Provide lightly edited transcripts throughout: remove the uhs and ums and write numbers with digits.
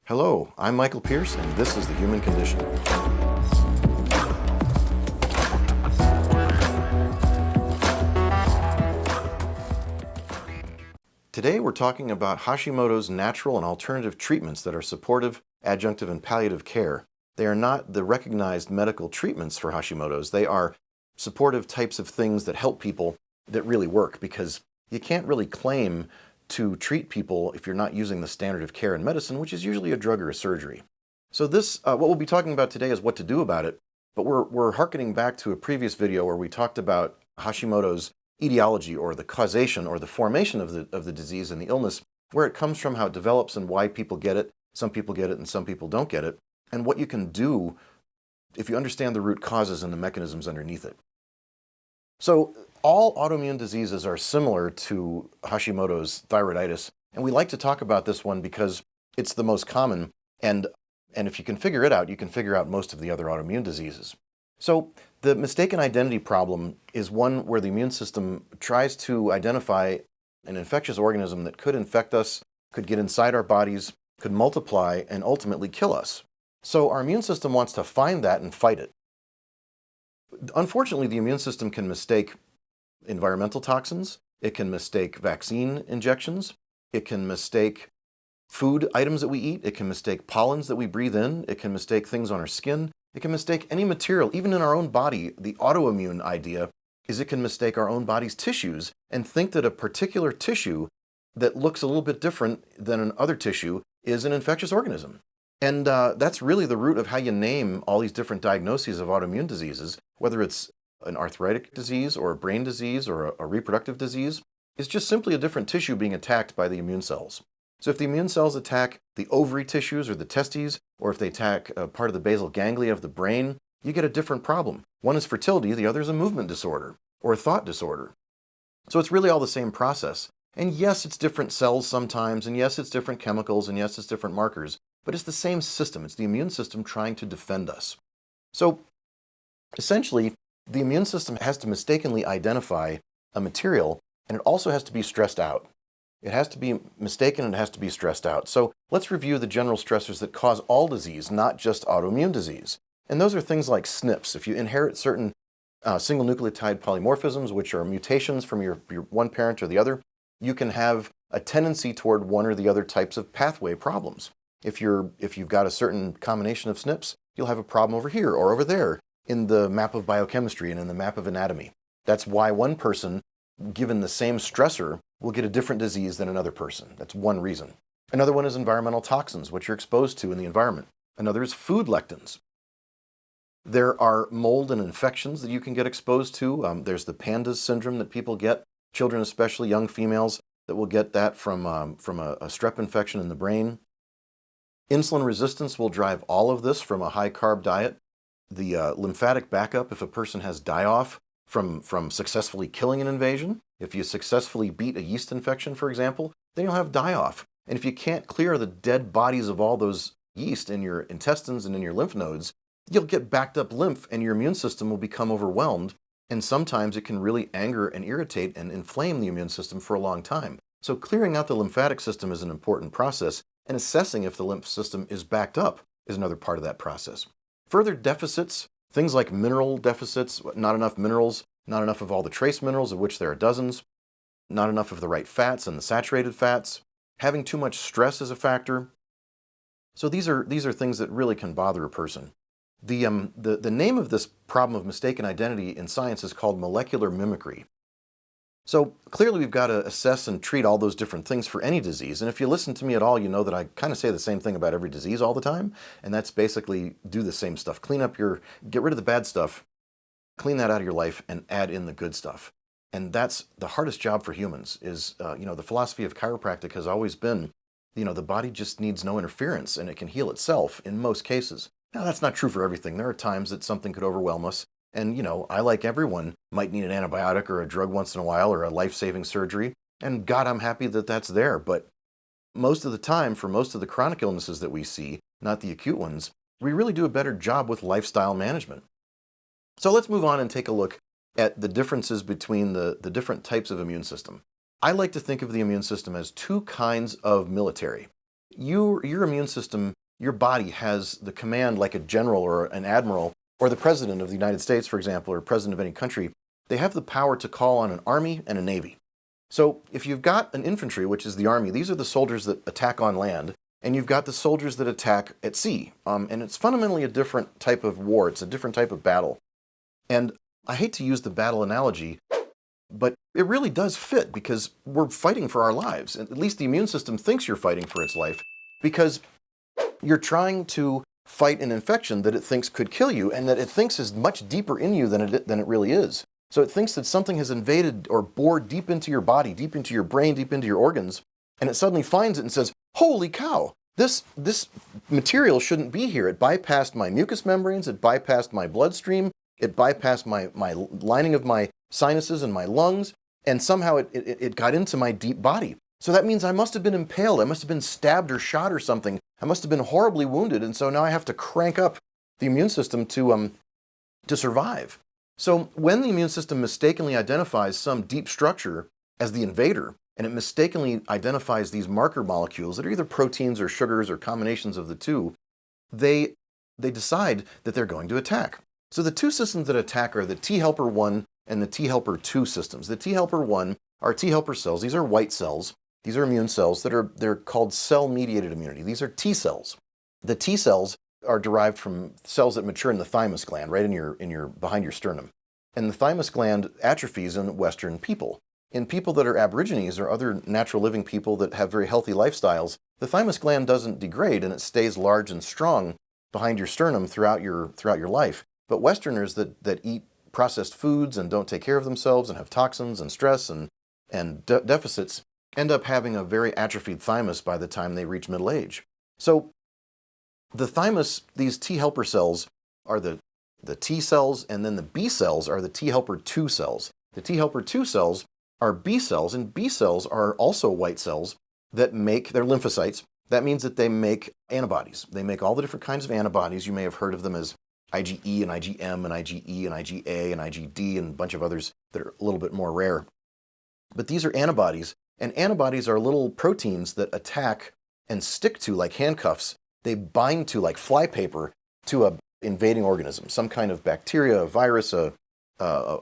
Hello, I'm Michael Pierce, and this is The Human Condition. Today we're talking about Hashimoto's natural and alternative treatments that are supportive, adjunctive, and palliative care. They are not the recognized medical treatments for Hashimoto's. They are supportive types of things that help people that really work, because you can't really claim to treat people if you're not using the standard of care in medicine, which is usually a drug or a surgery. So what we'll be talking about today is what to do about it, but we're hearkening back to a previous video where we talked about Hashimoto's etiology, or the causation or the formation of the disease and the illness, where it comes from, how it develops, and why people get it. Some people get it and some people don't get it, and what you can do if you understand the root causes and the mechanisms underneath it. So all autoimmune diseases are similar to Hashimoto's thyroiditis, and we like to talk about this one because it's the most common, and if you can figure it out, you can figure out most of the other autoimmune diseases. So the mistaken identity problem is one where the immune system tries to identify an infectious organism that could infect us, could get inside our bodies, could multiply, and ultimately kill us. So our immune system wants to find that and fight it. Unfortunately, the immune system can mistake environmental toxins, it can mistake vaccine injections, it can mistake food items that we eat, it can mistake pollens that we breathe in, it can mistake things on our skin, it can mistake any material, even in our own body. The autoimmune idea is it can mistake our own body's tissues and think that a particular tissue that looks a little bit different than another tissue is an infectious organism. And that's really the root of how you name all these different diagnoses of autoimmune diseases, whether it's an arthritic disease or a brain disease or a reproductive disease. It's just simply a different tissue being attacked by the immune cells. So if the immune cells attack the ovary tissues or the testes, or if they attack part of the basal ganglia of the brain, you get a different problem. One is fertility, the other is a movement disorder or a thought disorder. So it's really all the same process. And yes, it's different cells sometimes, and yes, it's different chemicals, and yes, it's different markers, but it's the same system. It's the immune system trying to defend us. So essentially, the immune system has to mistakenly identify a material, and it also has to be stressed out. It has to be mistaken and it has to be stressed out. So let's review the general stressors that cause all disease, not just autoimmune disease. And those are things like SNPs. If you inherit certain single nucleotide polymorphisms, which are mutations from your one parent or the other, you can have a tendency toward one or the other types of pathway problems. If you've got a certain combination of SNPs, you'll have a problem over here or over there in the map of biochemistry and in the map of anatomy. That's why one person, given the same stressor, will get a different disease than another person. That's one reason. Another one is environmental toxins, which you're exposed to in the environment. Another is food lectins. There are mold and infections that you can get exposed to. There's the PANDAS syndrome that people get, children, especially young females, that will get that from a strep infection in the brain. Insulin resistance will drive all of this from a high-carb diet. The lymphatic backup, if a person has die-off from successfully killing an invasion. If you successfully beat a yeast infection, for example, then you'll have die-off. And if you can't clear the dead bodies of all those yeast in your intestines and in your lymph nodes, you'll get backed up lymph and your immune system will become overwhelmed. And sometimes it can really anger and irritate and inflame the immune system for a long time. So clearing out the lymphatic system is an important process, and assessing if the lymph system is backed up is another part of that process. Further deficits, things like mineral deficits, not enough minerals, not enough of all the trace minerals, of which there are dozens, not enough of the right fats and the saturated fats, having too much stress is a factor. So these are things that really can bother a person. The name of this problem of mistaken identity in science is called molecular mimicry. So clearly we've got to assess and treat all those different things for any disease. And if you listen to me at all, you know that I kind of say the same thing about every disease all the time. And that's basically do the same stuff. Get rid of the bad stuff, clean that out of your life, and add in the good stuff. And that's the hardest job for humans is, the philosophy of chiropractic has always been, the body just needs no interference and it can heal itself in most cases. Now that's not true for everything. There are times that something could overwhelm us. And, I, like everyone, might need an antibiotic or a drug once in a while or a life-saving surgery. And God, I'm happy that that's there. But most of the time, for most of the chronic illnesses that we see, not the acute ones, we really do a better job with lifestyle management. So let's move on and take a look at the differences between the different types of immune system. I like to think of the immune system as two kinds of military. your immune system, your body has the command like a general or an admiral or the president of the United States, for example, or president of any country. They have the power to call on an army and a navy. So if you've got an infantry, which is the army, these are the soldiers that attack on land, and you've got the soldiers that attack at sea. And it's fundamentally a different type of war. It's a different type of battle. And I hate to use the battle analogy, but it really does fit because we're fighting for our lives. At least the immune system thinks you're fighting for its life because you're trying to fight an infection that it thinks could kill you and that it thinks is much deeper in you than it really is. So it thinks that something has invaded or bored deep into your body, deep into your brain, deep into your organs, and it suddenly finds it and says, holy cow, this material shouldn't be here. It bypassed my mucous membranes, it bypassed my bloodstream, it bypassed my lining of my sinuses and my lungs, and somehow it got into my deep body. So that means I must have been impaled, I must have been stabbed or shot or something, I must have been horribly wounded, and so now I have to crank up the immune system to survive. So when the immune system mistakenly identifies some deep structure as the invader, and it mistakenly identifies these marker molecules that are either proteins or sugars or combinations of the two, they decide that they're going to attack. So the two systems that attack are the T helper 1 and the T helper 2 systems. The T helper 1 are T helper cells. These are white cells. These are immune cells they're called cell-mediated immunity. These are T cells. The T cells are derived from cells that mature in the thymus gland, right in your behind your sternum. And the thymus gland atrophies in Western people. In people that are aborigines or other natural living people that have very healthy lifestyles, the thymus gland doesn't degrade and it stays large and strong behind your sternum throughout your life. But Westerners that eat processed foods and don't take care of themselves and have toxins and stress and deficits end up having a very atrophied thymus by the time they reach middle age. So the thymus, these T helper cells are the T cells, and then the B cells are the T helper 2 cells. The T helper 2 cells are B cells, and B cells are also white cells that they're lymphocytes. That means that they make antibodies. They make all the different kinds of antibodies. You may have heard of them as IgE and IgM and IgE and IgA and IgD and a bunch of others that are a little bit more rare. But these are antibodies, and antibodies are little proteins that attack and stick to like handcuffs. They bind to like flypaper to a invading organism, some kind of bacteria, a virus, a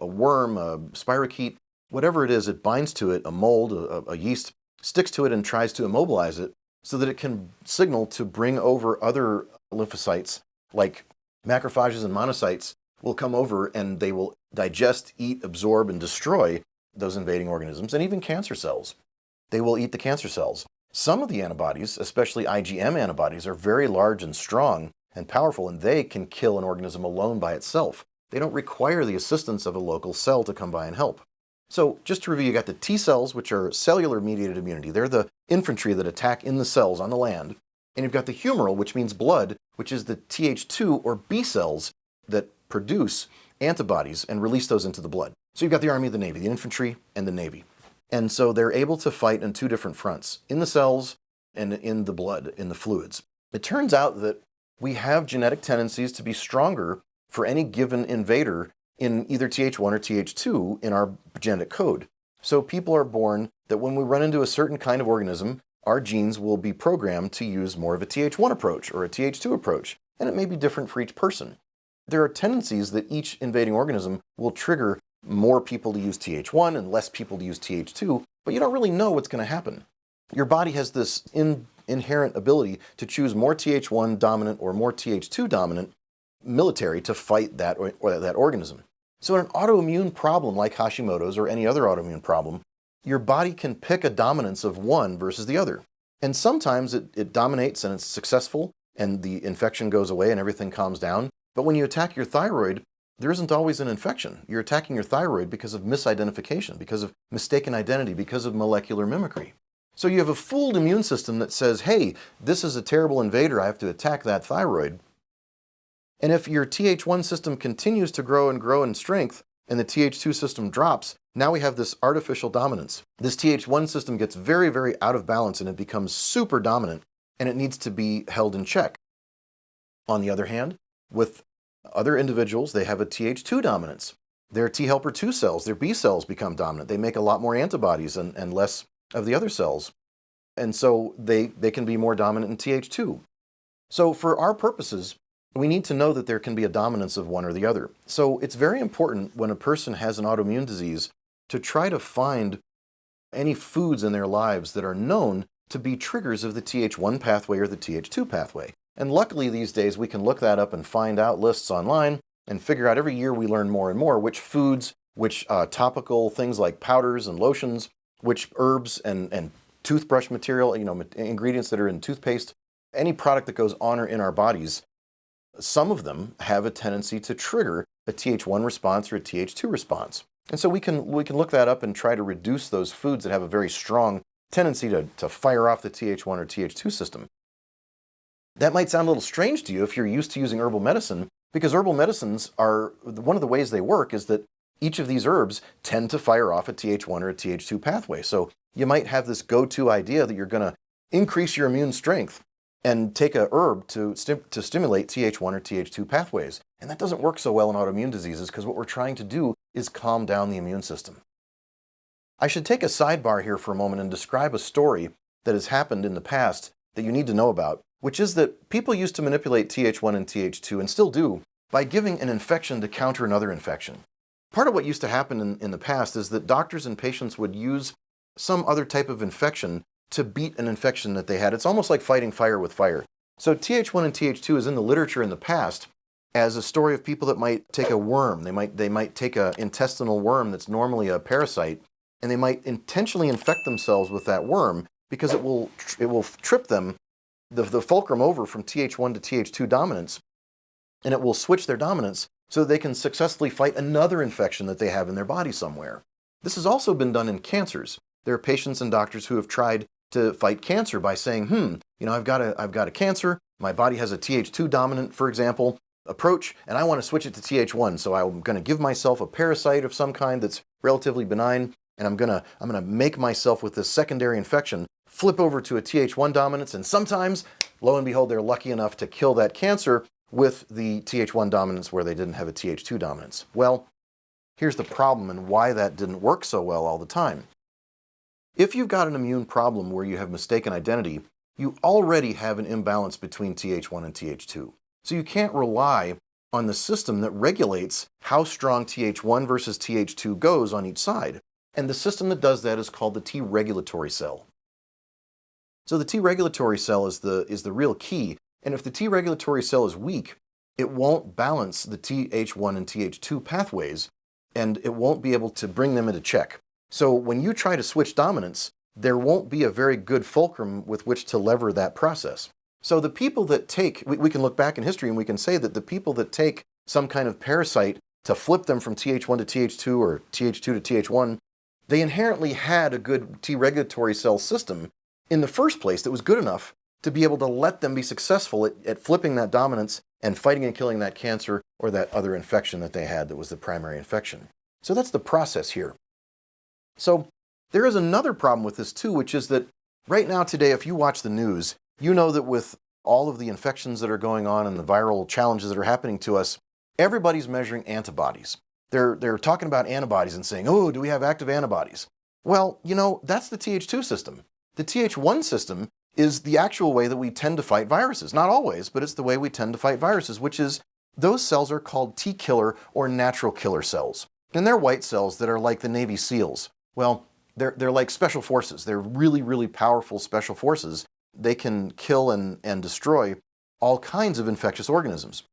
worm, a spirochete, whatever it is, it binds to it, a mold, a yeast, sticks to it and tries to immobilize it so that it can signal to bring over other lymphocytes like macrophages and monocytes will come over and they will digest, eat, absorb, and destroy those invading organisms, and even cancer cells. They will eat the cancer cells. Some of the antibodies, especially IgM antibodies, are very large and strong and powerful, and they can kill an organism alone by itself. They don't require the assistance of a local cell to come by and help. So just to review, you got the T cells, which are cellular-mediated immunity. They're the infantry that attack in the cells on the land. And you've got the humoral, which means blood, which is the Th2 or B cells that produce antibodies and release those into the blood. So you've got the Army, the Navy, the infantry, and the Navy. And so they're able to fight in two different fronts, in the cells and in the blood, in the fluids. It turns out that we have genetic tendencies to be stronger for any given invader in either Th1 or Th2 in our genetic code. So people are born that when we run into a certain kind of organism, our genes will be programmed to use more of a Th1 approach or a Th2 approach, and it may be different for each person. There are tendencies that each invading organism will trigger more people to use Th1 and less people to use Th2, but you don't really know what's going to happen. Your body has this inherent ability to choose more Th1 dominant or more Th2 dominant military to fight that organism. So in an autoimmune problem like Hashimoto's or any other autoimmune problem, your body can pick a dominance of one versus the other. And sometimes it dominates and it's successful and the infection goes away and everything calms down. But when you attack your thyroid, there isn't always an infection. You're attacking your thyroid because of misidentification, because of mistaken identity, because of molecular mimicry. So you have a fooled immune system that says, hey, this is a terrible invader, I have to attack that thyroid. And if your Th1 system continues to grow in strength and the Th2 system drops, now we have this artificial dominance. This Th1 system gets very, very out of balance and it becomes super dominant and it needs to be held in check. On the other hand, with other individuals, they have a Th2 dominance. Their T helper 2 cells, their B cells become dominant. They make a lot more antibodies and less of the other cells. And so they can be more dominant in Th2. So for our purposes, we need to know that there can be a dominance of one or the other. So it's very important when a person has an autoimmune disease to try to find any foods in their lives that are known to be triggers of the Th1 pathway or the Th2 pathway. And luckily these days we can look that up and find out lists online and figure out every year we learn more and more which foods, which topical things like powders and lotions, which herbs and toothbrush material, ingredients that are in toothpaste, any product that goes on or in our bodies, some of them have a tendency to trigger a Th1 response or a Th2 response. And so we can look that up and try to reduce those foods that have a very strong tendency to fire off the Th1 or Th2 system. That might sound a little strange to you if you're used to using herbal medicine, because herbal medicines are, one of the ways they work is that each of these herbs tend to fire off a Th1 or a Th2 pathway. So you might have this go-to idea that you're going to increase your immune strength and take a herb to stimulate Th1 or Th2 pathways. And that doesn't work so well in autoimmune diseases because what we're trying to do is calm down the immune system. I should take a sidebar here for a moment and describe a story that has happened in the past that you need to know about, which is that people used to manipulate Th1 and Th2, and still do, by giving an infection to counter another infection. Part of what used to happen in the past is that doctors and patients would use some other type of infection to beat an infection that they had. It's almost like fighting fire with fire. So Th1 and Th2 is in the literature in the past as a story of people that might take a worm. They might take an intestinal worm that's normally a parasite, and they might intentionally infect themselves with that worm because it will trip them, the fulcrum over from Th1 to Th2 dominance, and it will switch their dominance so that they can successfully fight another infection that they have in their body somewhere. This has also been done in cancers. There are patients and doctors who have tried to fight cancer by saying, I've got a cancer, my body has a Th2 dominant, for example, approach, and I want to switch it to Th1. So I'm going to give myself a parasite of some kind that's relatively benign, and I'm going to make myself with this secondary infection flip over to a Th1 dominance, and sometimes, lo and behold, they're lucky enough to kill that cancer with the Th1 dominance where they didn't have a Th2 dominance. Well, here's the problem and why that didn't work so well all the time. If you've got an immune problem where you have mistaken identity, you already have an imbalance between Th1 and Th2. So you can't rely on the system that regulates how strong Th1 versus Th2 goes on each side. And the system that does that is called the T regulatory cell. So the T regulatory cell is the real key. And if the T regulatory cell is weak, it won't balance the Th1 and Th2 pathways, and it won't be able to bring them into check. So when you try to switch dominance, there won't be a very good fulcrum with which to lever that process. So the people that take, we can look back in history and we can say that the people that take some kind of parasite to flip them from Th1 to Th2 or Th2 to Th1, they inherently had a good T regulatory cell system in the first place that was good enough to be able to let them be successful at flipping that dominance and fighting and killing that cancer or that other infection that they had that was the primary infection. So that's the process here. So there is another problem with this too, which is that right now today, if you watch the news, you know that with all of the infections that are going on and the viral challenges that are happening to us, everybody's measuring antibodies. They're talking about antibodies and saying, oh, do we have active antibodies? Well, that's the Th2 system. The Th1 system is the actual way that we tend to fight viruses. Not always, but it's the way we tend to fight viruses, which is those cells are called T killer or natural killer cells. And they're white cells that are like the Navy SEALs. Well, they're like special forces. They're really, really powerful special forces. They can kill and destroy all kinds of infectious organisms.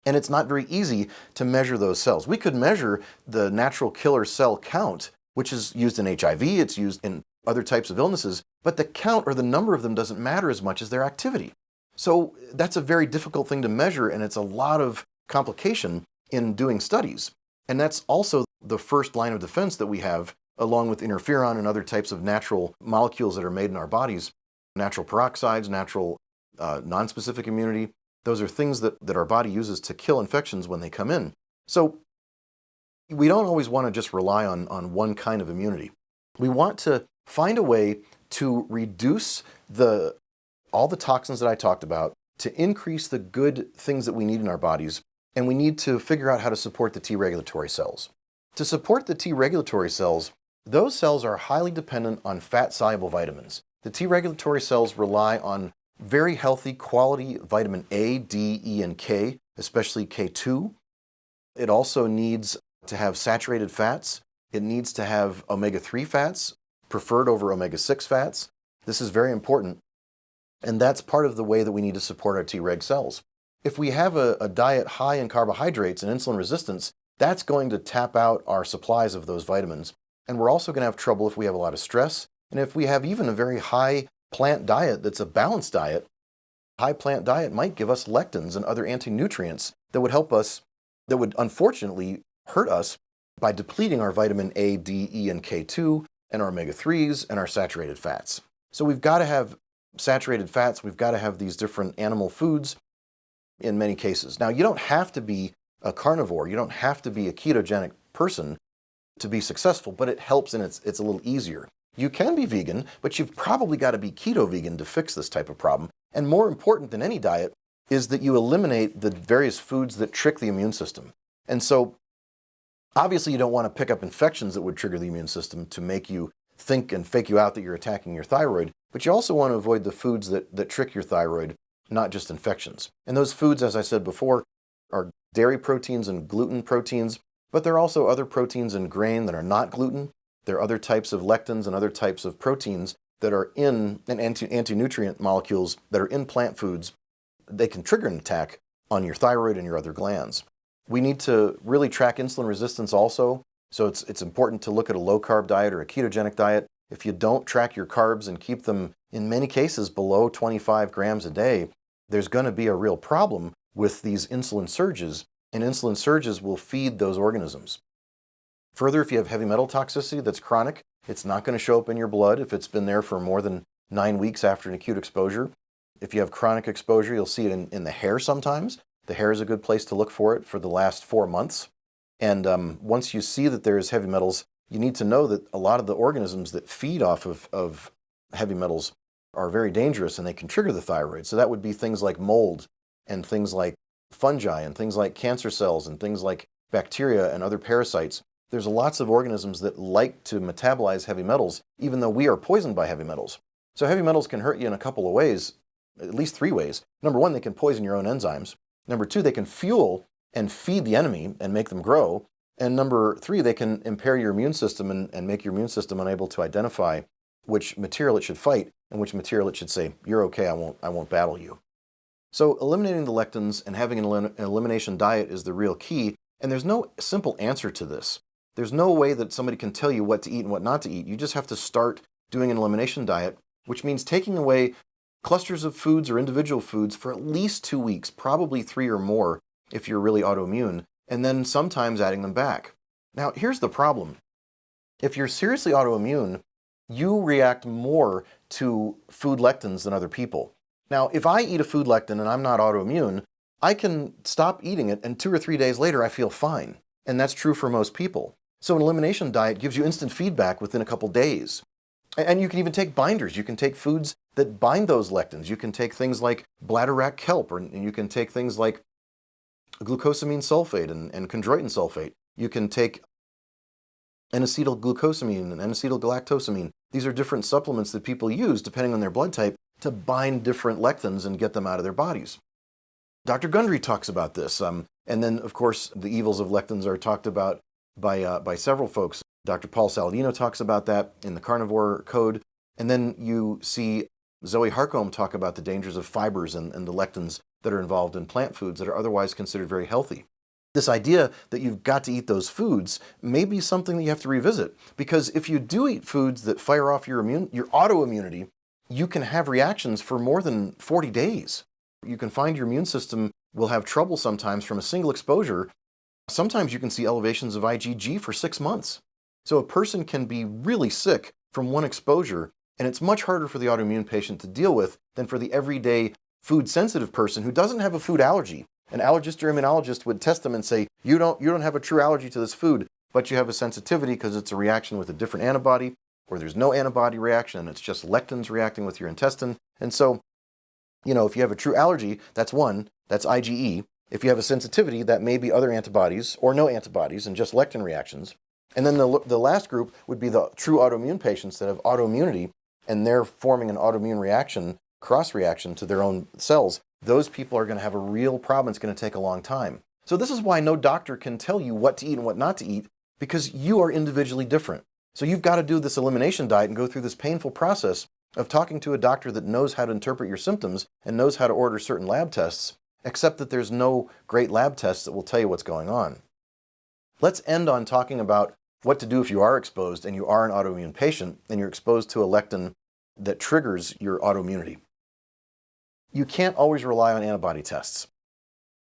And it's not very easy to measure those cells. We could measure the natural killer cell count, which is used in HIV, it's used in other types of illnesses, but the count or the number of them doesn't matter as much as their activity. So that's a very difficult thing to measure, and it's a lot of complication in doing studies. And that's also the first line of defense that we have, along with interferon and other types of natural molecules that are made in our bodies, natural peroxides, natural nonspecific immunity. Those are things that our body uses to kill infections when they come in. So we don't always want to just rely on one kind of immunity. We want to find a way to reduce all the toxins that I talked about, to increase the good things that we need in our bodies, and we need to figure out how to support the T regulatory cells. To support the T regulatory cells, those cells are highly dependent on fat-soluble vitamins. The T regulatory cells rely on very healthy quality vitamin A, D, E, and K, especially K2. It also needs to have saturated fats. It needs to have omega-3 fats, preferred over omega-6 fats. This is very important, and that's part of the way that we need to support our Treg cells. If we have a diet high in carbohydrates and insulin resistance, that's going to tap out our supplies of those vitamins. And we're also going to have trouble if we have a lot of stress. And if we have even a very high plant diet that's a balanced diet, high plant diet might give us lectins and other anti-nutrients that would help us, that would unfortunately hurt us by depleting our vitamin A, D, E, and K2 and our omega-3s and our saturated fats. So we've got to have saturated fats. We've got to have these different animal foods in many cases. Now, you don't have to be a carnivore. You don't have to be a ketogenic person to be successful, but it helps and it's a little easier. You can be vegan, but you've probably got to be keto vegan to fix this type of problem. And more important than any diet is that you eliminate the various foods that trick the immune system. And so obviously you don't want to pick up infections that would trigger the immune system to make you think and fake you out that you're attacking your thyroid, but you also want to avoid the foods that trick your thyroid, not just infections. And those foods, as I said before, are dairy proteins and gluten proteins, but there are also other proteins in grain that are not gluten. There are other types of lectins and other types of proteins that are in, and anti-nutrient molecules that are in plant foods. They can trigger an attack on your thyroid and your other glands. We need to really track insulin resistance also. So it's important to look at a low-carb diet or a ketogenic diet. If you don't track your carbs and keep them, in many cases, below 25 grams a day, there's going to be a real problem with these insulin surges, and insulin surges will feed those organisms. Further, if you have heavy metal toxicity that's chronic, it's not going to show up in your blood if it's been there for more than 9 weeks after an acute exposure. If you have chronic exposure, you'll see it in the hair sometimes. The hair is a good place to look for it for the last 4 months. And once you see that there is heavy metals, you need to know that a lot of the organisms that feed off of heavy metals are very dangerous and they can trigger the thyroid. So that would be things like mold and things like fungi and things like cancer cells and things like bacteria and other parasites. There's lots of organisms that like to metabolize heavy metals, even though we are poisoned by heavy metals. So heavy metals can hurt you in a couple of ways, at least 3 ways. Number one, they can poison your own enzymes. Number two, they can fuel and feed the enemy and make them grow. And number 3, they can impair your immune system and make your immune system unable to identify which material it should fight and which material it should say, you're okay, I won't battle you. So eliminating the lectins and having an elimination diet is the real key. And there's no simple answer to this. There's no way that somebody can tell you what to eat and what not to eat. You just have to start doing an elimination diet, which means taking away clusters of foods or individual foods for at least 2 weeks, probably 3 or more if you're really autoimmune, and then sometimes adding them back. Now, here's the problem. If you're seriously autoimmune, you react more to food lectins than other people. Now, if I eat a food lectin and I'm not autoimmune, I can stop eating it and 2 or 3 days later I feel fine. And that's true for most people. So an elimination diet gives you instant feedback within a couple days. And you can even take binders. You can take foods that bind those lectins. You can take things like bladderwrack kelp, and you can take things like glucosamine sulfate and chondroitin sulfate. You can take N-acetylglucosamine and N-acetylgalactosamine. These are different supplements that people use, depending on their blood type, to bind different lectins and get them out of their bodies. Dr. Gundry talks about this. And then, of course, the evils of lectins are talked about by several folks. Dr. Paul Saladino talks about that in the Carnivore Code. And then you see Zoe Harcombe talk about the dangers of fibers and the lectins that are involved in plant foods that are otherwise considered very healthy. This idea that you've got to eat those foods may be something that you have to revisit, because if you do eat foods that fire off your autoimmunity, you can have reactions for more than 40 days. You can find your immune system will have trouble sometimes from a single exposure. Sometimes you can see elevations of IgG for 6 months. So a person can be really sick from one exposure, and it's much harder for the autoimmune patient to deal with than for the everyday food-sensitive person who doesn't have a food allergy. An allergist or immunologist would test them and say, you don't have a true allergy to this food, but you have a sensitivity because it's a reaction with a different antibody, or there's no antibody reaction, and it's just lectins reacting with your intestine. And so, if you have a true allergy, that's IgE. If you have a sensitivity, that may be other antibodies or no antibodies and just lectin reactions. And then the last group would be the true autoimmune patients that have autoimmunity, and they're forming an autoimmune reaction, cross-reaction to their own cells, those people are going to have a real problem. It's going to take a long time. So this is why no doctor can tell you what to eat and what not to eat, because you are individually different. So you've got to do this elimination diet and go through this painful process of talking to a doctor that knows how to interpret your symptoms and knows how to order certain lab tests, except that there's no great lab tests that will tell you what's going on. Let's end on talking about what to do if you are exposed and you are an autoimmune patient and you're exposed to a lectin that triggers your autoimmunity. You can't always rely on antibody tests.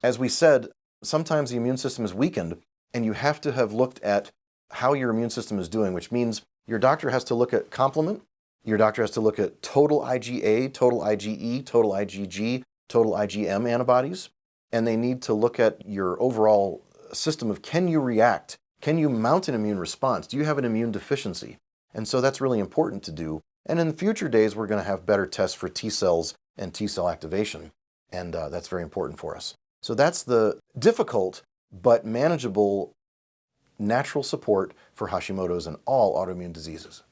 As we said, sometimes the immune system is weakened and you have to have looked at how your immune system is doing, which means your doctor has to look at complement, your doctor has to look at total IgA, total IgE, total IgG, total IgM antibodies, and they need to look at your overall system of can you react? Can you mount an immune response? Do you have an immune deficiency? And so that's really important to do. And in future days, we're going to have better tests for T cells and T cell activation, and that's very important for us. So that's the difficult but manageable natural support for Hashimoto's and all autoimmune diseases.